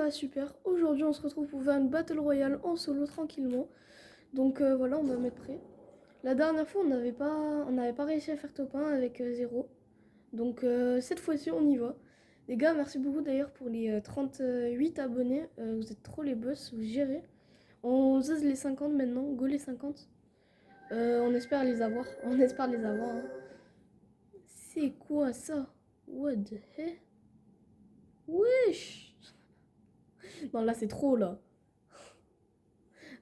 va super. Aujourd'hui on se retrouve pour faire une battle royale en solo tranquillement. Donc voilà, on va mettre prêt. La dernière fois on n'avait pas réussi à faire top 1 avec 0. Donc cette fois-ci on y va. Les gars, merci beaucoup d'ailleurs pour les 38 abonnés. Vous êtes trop les boss, vous gérez. On zose les 50 maintenant, go les 50. On espère les avoir. On espère les avoir. Hein. C'est quoi ça? What the heck? Wesh! Non, là c'est trop là.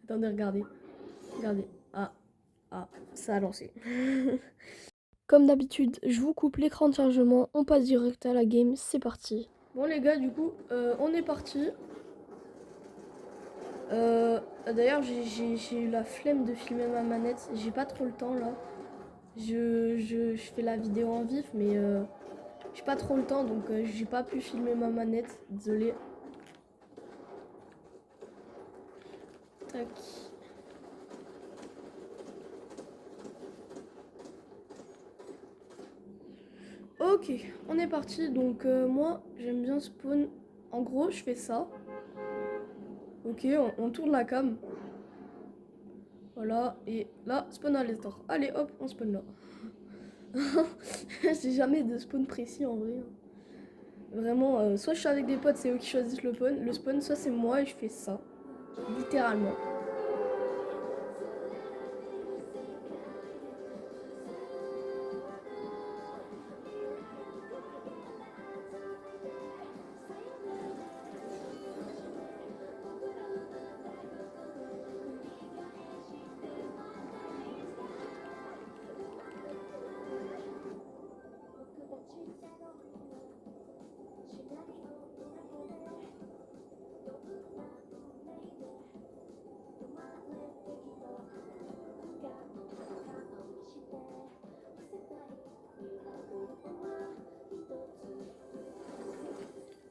Attendez, regardez. Regardez. Ah, ça a lancé. Comme d'habitude, je vous coupe l'écran de chargement. On passe direct à la game. C'est parti. Bon les gars, du coup, on est parti. D'ailleurs, j'ai eu la flemme de filmer ma manette. J'ai pas trop le temps là. Je fais la vidéo en vif, mais j'ai pas trop le temps, donc j'ai pas pu filmer ma manette. Désolé. Tac. Ok, on est parti. Donc moi, j'aime bien spawn. En gros, je fais ça. Ok, on tourne la cam. Voilà, et là, spawn à l'estor. Allez, hop, on spawn là. J'ai jamais de spawn précis en vrai. Vraiment, soit je suis avec des potes, c'est eux qui choisissent le spawn, soit c'est moi et je fais ça. Littéralement.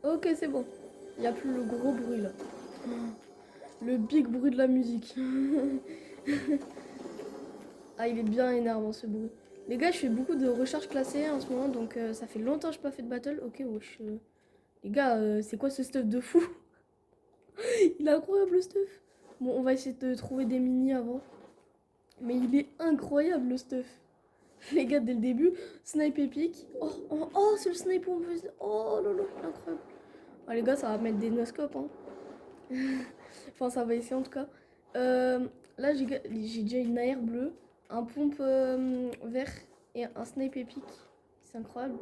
Ok, c'est bon. Il n'y a plus le gros bruit là. Le big bruit de la musique. Ah, il est bien énervant ce bruit. Les gars, je fais beaucoup de recherches classées en ce moment, donc ça fait longtemps que je n'ai pas fait de battle. Ok, wesh. Les gars, c'est quoi ce stuff de fou? Il est incroyable le stuff. Bon, on va essayer de trouver des mini avant. Mais il est incroyable le stuff. Les gars, dès le début, snipe épique. Oh, c'est le snipe en plus. Oh là là, incroyable. Ah, les gars, ça va mettre des no-scopes. Hein. Enfin, ça va essayer en tout cas. Là, j'ai déjà une AR bleue, un pompe vert et un snipe épique. C'est incroyable.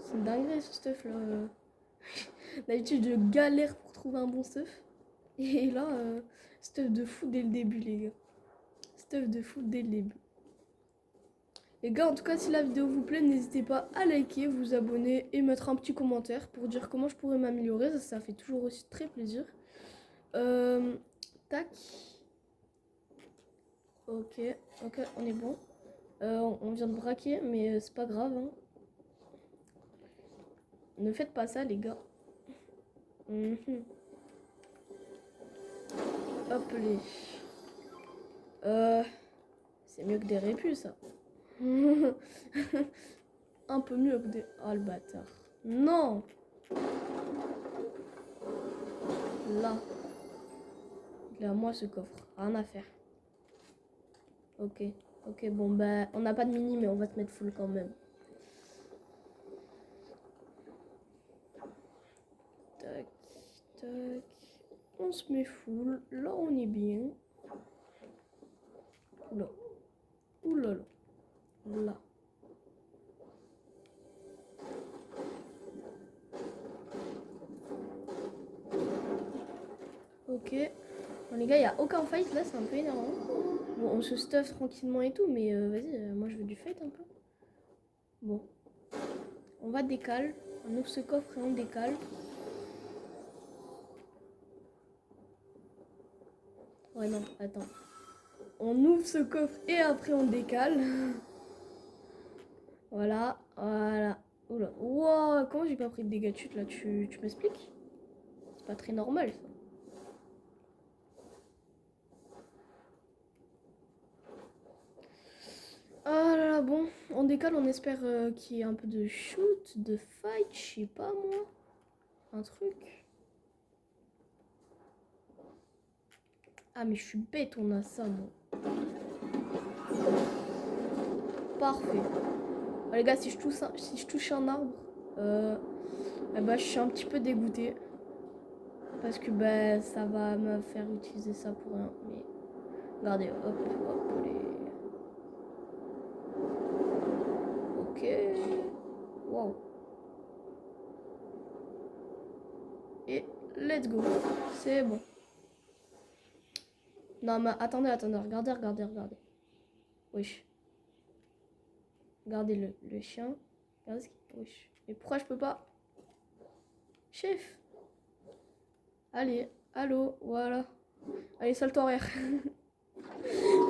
C'est une dinguerie ce stuff là. D'habitude, je galère pour trouver un bon stuff. Et là, stuff de fou dès le début, les gars. Stuff de fou dès le début. Les gars, en tout cas, si la vidéo vous plaît, n'hésitez pas à liker, vous abonner et mettre un petit commentaire pour dire comment je pourrais m'améliorer. Ça fait toujours aussi très plaisir. Tac. Ok, on est bon. On vient de braquer, mais c'est pas grave. Hein. Ne faites pas ça, les gars. Hop les. C'est mieux que des répus, ça. Un peu mieux que des... Oh, le bâtard. Non. Là. Il est à moi, ce coffre. Rien à faire. Ok, bon, bah, on n'a pas de mini, mais on va se mettre full quand même. Tac, tac. On se met full. Là, on est bien. Oula. Oula. Là. Ok. Bon, les gars, il n'y a aucun fight là, c'est un peu énervant. Bon, on se stuff tranquillement et tout, mais vas-y, moi je veux du fight un peu. Bon. On va décaler. On ouvre ce coffre et on décale. Ouais, non, attends. On ouvre ce coffre et après on décale. Voilà. Oula. Wow, comment j'ai pas pris de dégâts de chute là? Tu m'expliques? C'est pas très normal ça. Ah là là, bon, on décale, on espère qu'il y ait un peu de shoot, de fight, je sais pas moi. Un truc. Ah, mais je suis bête, on a ça, moi. Parfait. Les gars, si je touche un arbre, eh ben, je suis un petit peu dégoûtée. Parce que bah, ça va me faire utiliser ça pour rien. Mais regardez, hop, hop, allez. Ok. Wow. Et let's go. C'est bon. Non, mais attendez, regardez. Wesh. Regardez le chien. Regardez ce qu'il... Wesh. Mais pourquoi je peux pas? Chef. Allez, allô, voilà. Allez, salto arrière.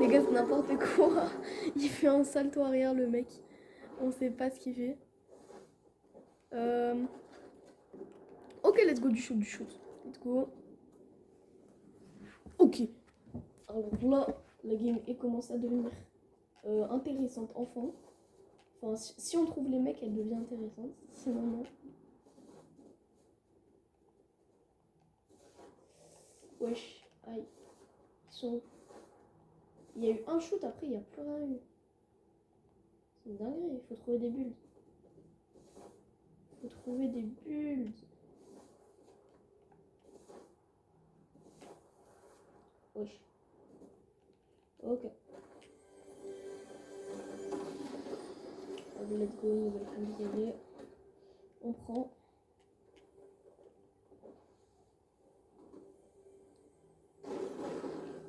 Les gars, c'est n'importe quoi. Il fait un salto arrière, le mec. On sait pas ce qu'il fait. Ok, let's go, du shoot. Let's go. Ok. Alors là, la game est commencé à devenir intéressante, enfin. Enfin, si on trouve les mecs, elle devient intéressante. Sinon, non. Wesh, aïe. Ils sont... Il y a eu un shoot, après il n'y a plus rien eu. C'est une dinguerie, il faut trouver des bulles. Wesh. Ok. Allez, let's go, nouvelle combinaison. On prend.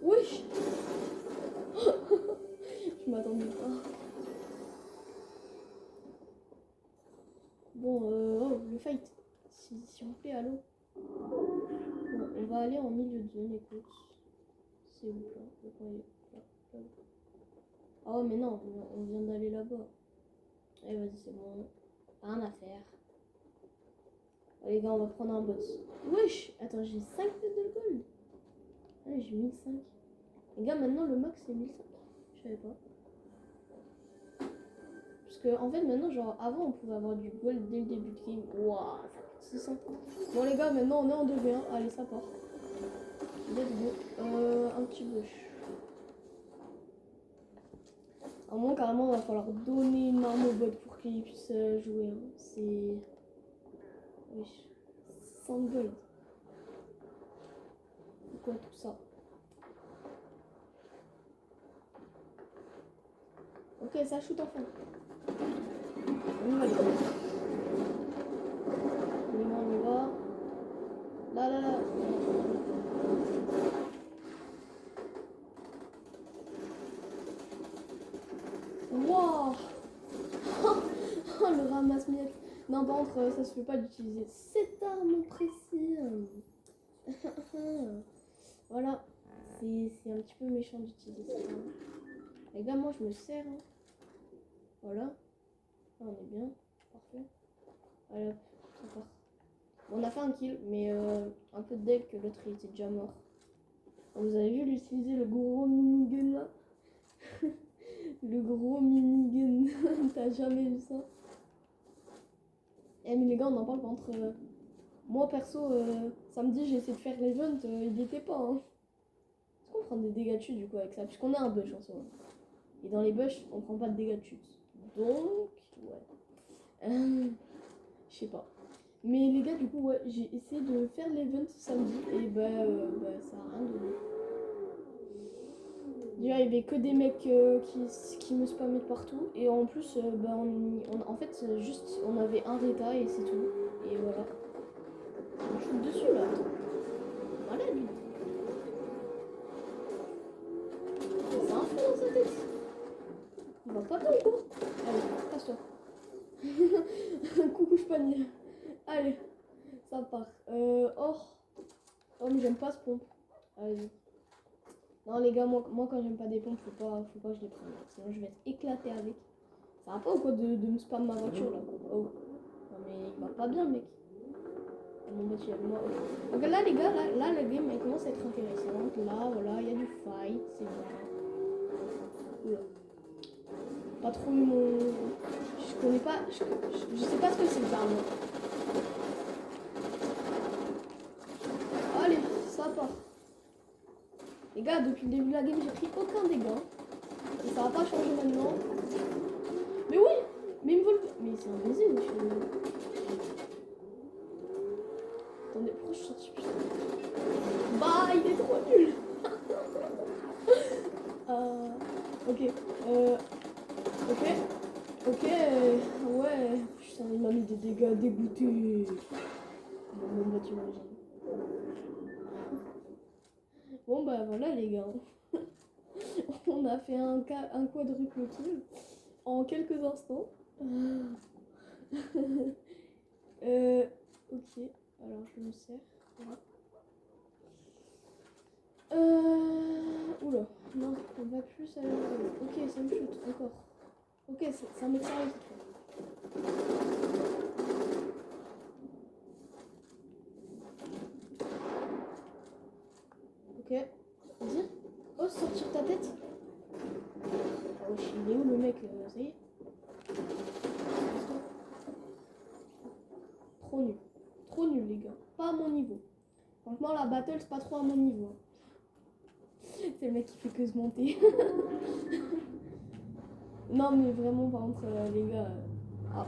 Wesh. Je m'attendais pas. Bon, oh, le fight. S'il vous plaît, allô. Bon, on va aller en milieu de zone, écoute. C'est où là? Oh, mais non, on vient d'aller là-bas. Allez, vas-y, c'est bon. Rien à faire. Allez, les gars, on va prendre un bot. Wesh, attends, j'ai 5 têtes de gold. Ah, j'ai 1005. Les gars, maintenant, le max, c'est 1005. Je savais pas. Parce que, en fait, maintenant, genre, avant, on pouvait avoir du gold dès le début de game. Waouh, ça coûte 600. Bon, les gars, maintenant, on est en 2v1. Allez, ça part. Let's go. Un petit bush. À un moment, carrément, il va falloir donner une arme au bot pour qu'il puisse jouer. Hein. C'est... Wesh. 100 gold. Pourquoi tout ça? Ok, ça shoot enfin. On y va, les gars. On y va. Là. Wow. Oh, le ramasse-miettes. Non, par contre, ça se fait pas d'utiliser cette arme précise. Voilà. C'est un petit peu méchant d'utiliser cette arme. Les gars, moi, je me sers. Hein. Voilà. Là, on est bien. Parfait. Allez, hop, ça part. Bon, on a fait un kill, mais un peu de deck que l'autre, il était déjà mort. Vous avez vu l'utiliser, le gros minigun là. Le gros minigun. T'as jamais vu ça? Eh mais les gars, on en parle pas entre... Moi perso, samedi j'ai essayé de faire l'event, il n'y était pas. Hein. Est-ce qu'on prend des dégâts de chute du coup avec ça? Puisqu'on a un bush en ce moment. Et dans les bush, on prend pas de dégâts de chute. Donc, ouais. Je sais pas. Mais les gars, du coup, ouais, j'ai essayé de faire l'event samedi et bah ça a rien donné. Déjà, il y avait que des mecs qui me spammaient de partout. Et en plus, en fait, juste, on avait un reta et c'est tout. Et voilà. On shoot dessus, là. Voilà, lui. C'est un fou dans sa tête. Il va pas bien ou quoi? Allez, casse-toi. Coucou, je panier. Allez, ça part. Oh, mais j'aime pas ce pompe. Allez. Non les gars, moi quand j'aime pas des pompes, faut pas que je les prenne. Sinon je vais être éclaté avec. Ça va pas ou quoi de me spam ma voiture là? Oh. Non mais il va pas bien mec. Mon bot il a moi. Donc là les gars, là la game elle commence à être intéressante. Là voilà, il y a du fight, c'est bien. Oula. Pas trop eu mon... Je connais pas. Je sais pas ce que c'est le arme. Allez, ça part. Les gars, depuis le début de la game, j'ai pris aucun dégât. Et ça va pas changer maintenant. Mais oui! Mais il me vole. Mais c'est un baiser, wesh. Attendez, pourquoi je suis sorti plus? Bah, il est trop nul! Ok. Ok. Ok. Ouais. Putain, il m'a mis des dégâts dégoûtés. Bon, bah, tu imagines. Bon, bah, voilà, les gars. On a fait un quadruple kill en quelques instants. Ok, alors je me sers. Voilà. Oula, non, on va plus aller. Ok, ça me shoot encore. Ok, ça me sert cette fois. Ok, vas-y. Oh, sortir ta tête. Oh, il est où le mec? Ça y est. Trop nul. Trop nul, les gars. Pas à mon niveau. Franchement, la battle, c'est pas trop à mon niveau. C'est le mec qui fait que se monter. Non, mais vraiment, par contre, les gars,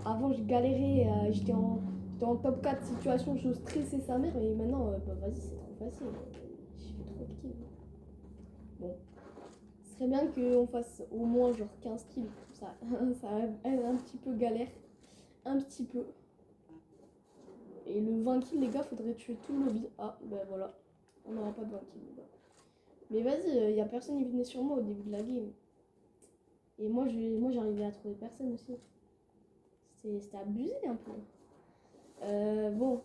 avant, je galérais. J'étais en top 4 situation, je stressais sa mère. Et maintenant, bah vas-y, c'est trop facile. J'ai fait trop de kills. Bon. Ce serait bien qu'on fasse au moins genre 15 kills. Ça va être un petit peu galère. Un petit peu. Et le 20 kills, les gars, faudrait tuer tout le lobby. Ah, ben voilà. On n'aura pas de 20 kills, les gars. Mais vas-y, y a personne qui venait sur moi au début de la game. Et moi j'arrivais à trouver personne aussi. C'était abusé un peu. Bon,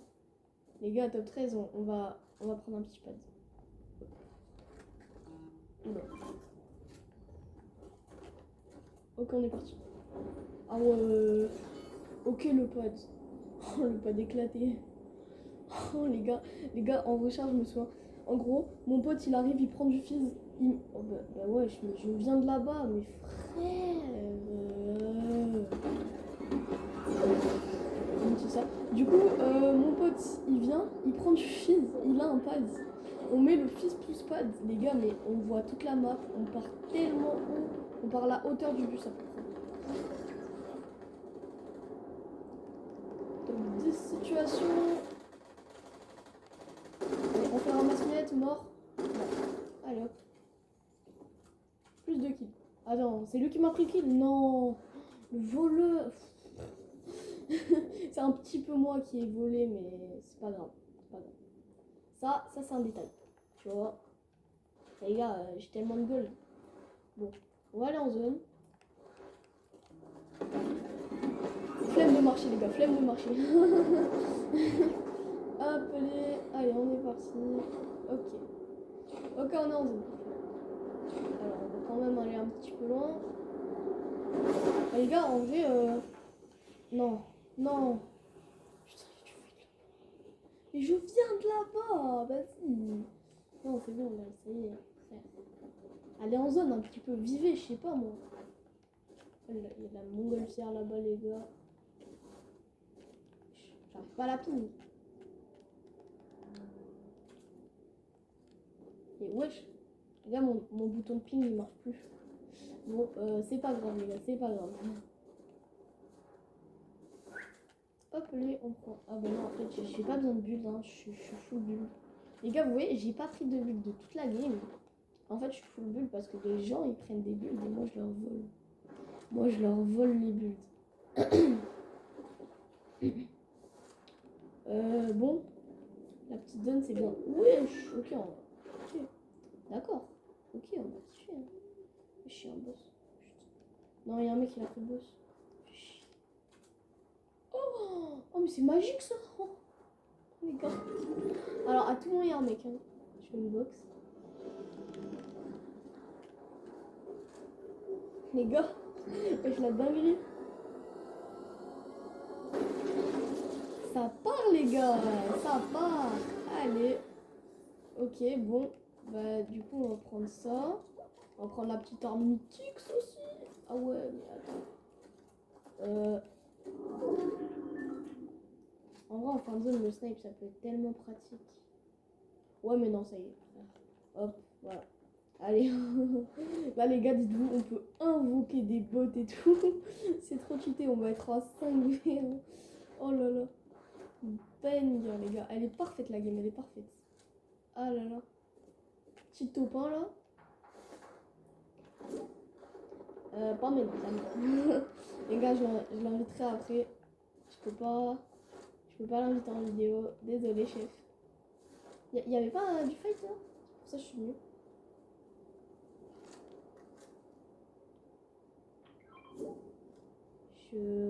les gars, top 13, on va prendre un petit pad. Oula. Ok, on est parti. Ah ouais. Ok, le pad. Oh, le pad éclaté. Oh, les gars, en recharge, je me souviens. En gros, mon pote, il arrive, il prend du fizz. Oh, bah ouais, je viens de là-bas, mais frère. C'est ça. Du coup, mon pote, il vient, il prend du fizz, il a un pad. On met le fizz plus pad, les gars, mais on voit toute la map, on part tellement haut, on part à la hauteur du bus à peu près. Donc, 10 situations. Allez, on fait un masse-miette, mort. Allez hop. Plus de kills. Ah non, c'est lui qui m'a pris le kill. Non, le voleur. C'est un petit peu moi qui ai volé, mais c'est pas grave. C'est pas grave. Ça c'est un détail. Tu vois. Les gars, j'ai tellement de gold. Bon, on va aller en zone. Flemme de marcher, les gars, flemme de marcher. Hop, allez, on est parti. Ok. Ok, on est en zone. Alors, on va quand même aller un petit peu loin. Ah, les gars, en vrai, non, non. Putain, tu fais mais je viens de là-bas, vas-y. Non, c'est bon, là, ça y est, frère. Allez en zone un petit peu, vivez, je sais pas moi. Il y a la montgolfière là-bas, les gars. J'arrive pas à la ping. Et wesh, les gars, mon bouton de ping il marche plus. Bon, c'est pas grave, les gars, c'est pas grave. Hop, allez, on prend. Ah bah non, en fait, j'ai pas besoin de bulle, hein. Je suis full bulle. Les gars, vous voyez, j'ai pas pris de bulle de toute la game. En fait, je suis full bulle parce que les gens, ils prennent des bulles et moi, je leur vole. Moi, je leur vole les bulles. Bon, la petite zone, c'est bien. Wesh, ok, ok. D'accord. Ok, on va tuer. Je suis un boss. Putain. Non, il y a un mec qui a pris le boss. Oh, mais c'est magique ça. Oh, les gars. Alors, à tout moment, il y a un mec. Hein. Je fais une box. Les gars, wesh, la dinguerie. Ça part, les gars. Ça part. Allez. Ok, bon. Bah, du coup, on va prendre ça. On va prendre la petite arme mythique aussi. Ah ouais, mais attends. En vrai, en fin de zone, le snipe, ça peut être tellement pratique. Ouais, mais non, ça y est. Hop, voilà. Allez. Là les gars, dites-vous, on peut invoquer des bots et tout. C'est trop cheaté, on va être à 5v. Oh là là. Banger les gars. Elle est parfaite la game, elle est parfaite. Ah là là. Petit topin là. Pas maintenant. Les gars, je l'inviterai après. Je peux pas l'inviter en vidéo. Désolé chef. Y avait pas du fight là? Pour ça je suis venue.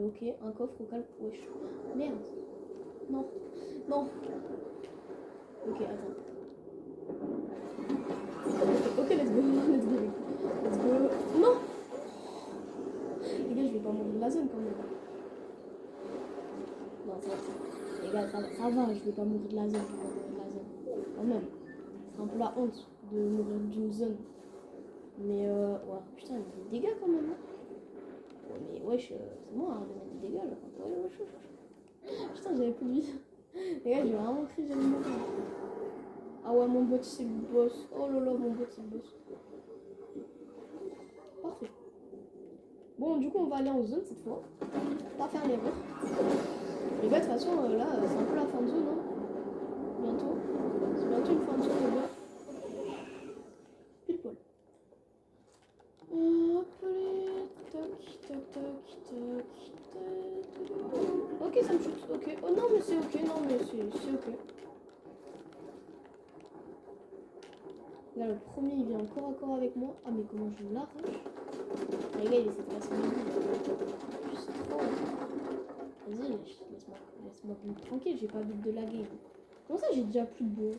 Ok, un coffre au calme. Wesh. Merde. Non. Non. Ok, attends. Ok, let's go. Let's go. Let's go. Non. Les gars, je vais pas mourir de la zone quand même. Non, ça va. Les gars, ça va, je vais pas mourir de la zone. Quand même. C'est un peu la honte de mourir d'une zone. Mais ouais, putain, il y a des dégâts quand même. Ouais, mais wesh, c'est moi de mettre des dégâts là. Putain, j'avais plus de vie. Les gars, j'ai vraiment cru que j'allais mourir. Ah ouais, mon bot c'est le boss. Oh là là, mon bot c'est le boss. Parfait. Bon, du coup, on va aller en zone cette fois. Pas faire l'erreur. Les gars, de toute façon, là, c'est un peu la fin de zone. Hein. Bientôt. C'est bientôt une fin de zone, les gars. Pile poil. Hop, allez. Tac, tac, tac, tac, tac. Ok, ça me shoot. Ok. Oh non, mais c'est ok. Non, mais c'est ok. Là, le premier, il vient encore à corps avec moi. Ah, mais comment je l'arrache? Les gars, il essaie de passer ma vie. C'est trop. Vas-y, laisse-moi tranquille, j'ai pas vite de la game. Comment ça, j'ai déjà plus de beau?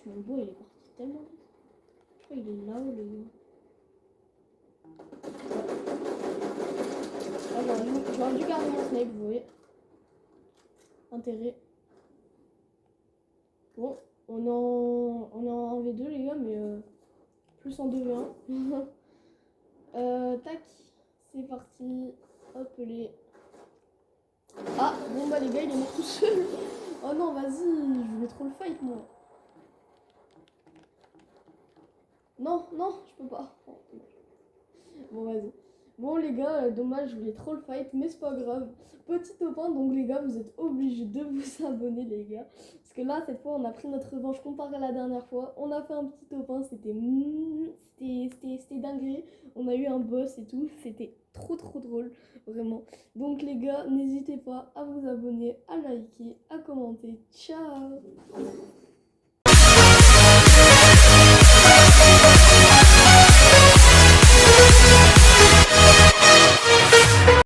Mon beau, il est parti tellement vite. Je crois qu'il est là-haut, les gars. Ah, j'aurais dû garder mon snipe, vous voyez. Intérêt. Bon, on est en 1v2, les gars, mais plus en 2v1. Tac, c'est parti. Hop, les. Ah, bon bah les gars, il est mort tout seul. Oh non, vas-y, je voulais trop le fight, moi. Non, non, je peux pas. Bon, vas-y. Bon, les gars, dommage, je voulais trop le fight, mais c'est pas grave. Petit topin, donc les gars, vous êtes obligés de vous abonner, les gars. Parce que là, cette fois, on a pris notre revanche comparé à la dernière fois. On a fait un petit topin, c'était dingue. On a eu un boss et tout, c'était trop drôle, vraiment. Donc les gars, n'hésitez pas à vous abonner, à liker, à commenter. Ciao!